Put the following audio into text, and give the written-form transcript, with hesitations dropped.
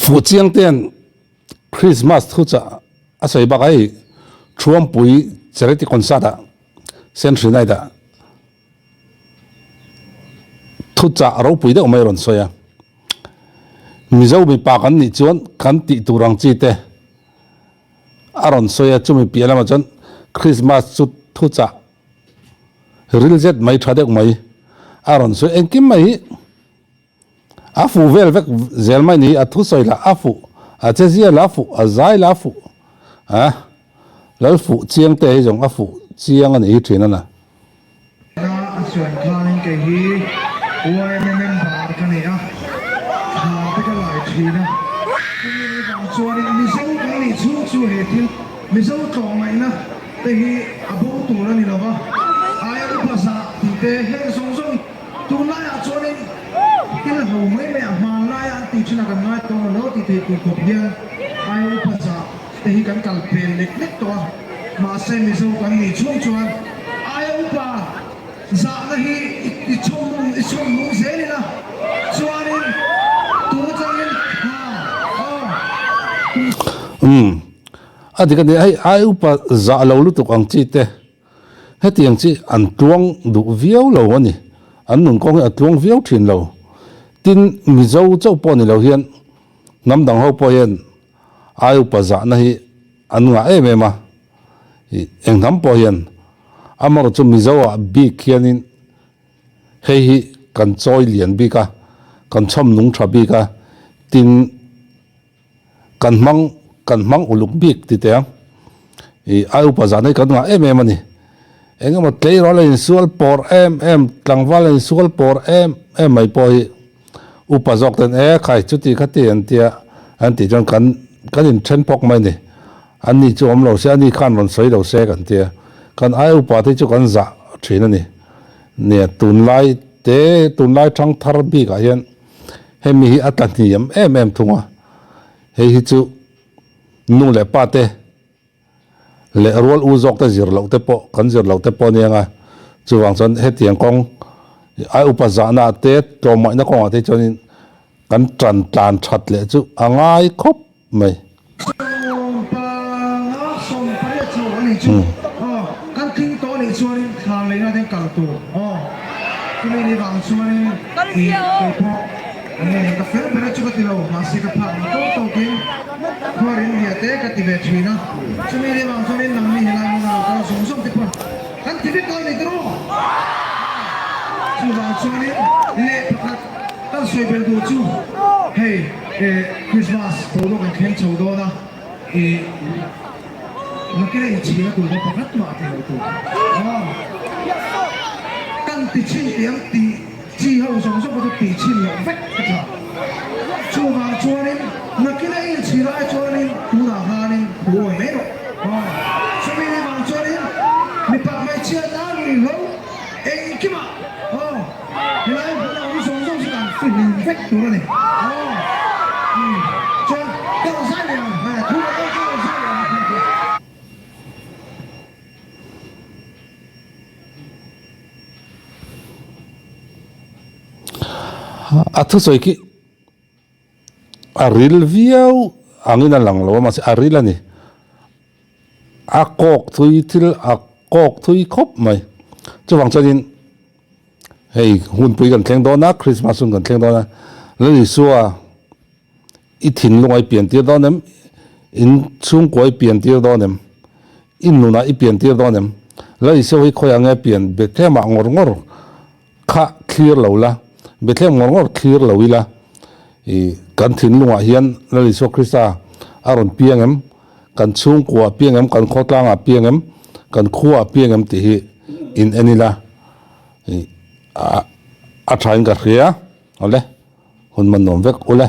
phụ chiang tiền Christmas thu cha à soi bạc ấy chuông bụi charity concert à century này đã thu cha rau bụi đó mấy lần soi à mi dâu mi pa kan ni chuan kan ti turang chi te aron soya chumi piala ma chan Christmas chu thu cha ril zet mai thadek mai aron so enkim mai afu vel vek zel mai ni athu soi la afu a chezia la afu a zai la afu a la fu chiang te jong afu chiang an ei thina na a suan khanin ke hi uai men bar kani a cái loại thủy đó, cái như vòng chuột này, mình sống cái này chu hết thiên, mình sống tròn này nè, tại vì abo tu nó này đâu ai cũng phải sa, thì thế hết sống sống, tu lại à chuột này, cái là hầu mấy mẹ mà lại à, thì chỉ là cái nói tu nó thì tu cột nhiên, ai cũng phải sa, tại vì cái cành bền lệch lệch to, mà xem mình sống cái này chuột, ai cũng phải, dạ là hi, chôm mông dễ này nè, chuột này thì cái này ai upa giả lâu lúc tục ăn chi te hết tiền chi ăn tuông đủ viếu lâu anh ăn nung con ăn tuông viếu thìn lâu tin mi dâu châu po này lâu hiền nắm đằng hậu po hiền ai upa giả này ăn ngã em mà em nắm po hiền ăn mà cho mi dâu à bị kianin hay cần chơi liền bị cả cần chăm nung chả bị cả tin cần mang uluk bik ti te ai upa za nei kan nga em ani enga ma tlei ro le sual por em tlangwal le sual por em mai poi upa zok ten khai chuti khati an tia an ti jon kan in chen pok mai ni an ni chu om lo se ani khan ron soi lo se kan tia kan ai upa te chu kan za thina ni ne tun lai thang thar bi ka hian hemi hi atlantium em thunga hei hi chu nung le pa te le rol u zok te zir lo te po kan zir lo te po ni nga chuwang chon he tiang kong ai upa za na te to mai na kong te chonin kan tlan that le chu angai khop mai kan thing to ni chuan thang le na den kal tu cái này đi vào chuan ni anh cái phép bên chỗ cái lâu mà sẽ cái phẳng tốt kia qua đến địa thế cái tivi truy nó cho nên đi vào cho nên nằm mình làm nào có sống sống tiếp hắn tivi coi này đâu chú vào cho nên lệ phát ta xoay bên đồ chú hey Christmas đồ đồ cái khen chầu đồ đó mà cái này chỉ là đồ đồ phát mà thì đồ căn tỷ chín tiếng tỷ chỉ hậu sống sống có tỷ chín là vách cái gì chùa vào chùa nên mà cái này chỉ là chùa nên tu là hà nên bùi mấy rồi cho nên vào chùa nên mình bắt máy chia ra mình hậu ấy kia mà cái này bắt đầu sống sống chỉ là phình vách tu này cho cái là sai này tu là cái là sai này thu soi ki aril viau angin lang lo ma se aril ani akok thui til akok thui khop mai chuwang chanin hei hun pui kan thleng do na Christmas sun kan thleng do na le suwa i thin lungai pian tir do nem in chung koi pian tir do nem in nuna i pian tir do nem le so hi khoya nge pian be thema ngor kha clear lo la Bethlehem ngor clear lawila kan thin lunga hian lali so Krista aron piangem kan chung kwa piangem kan khotlanga piangem kan khuwa piangem ti hi in anila a thain ka khia ole hun man nom vek ole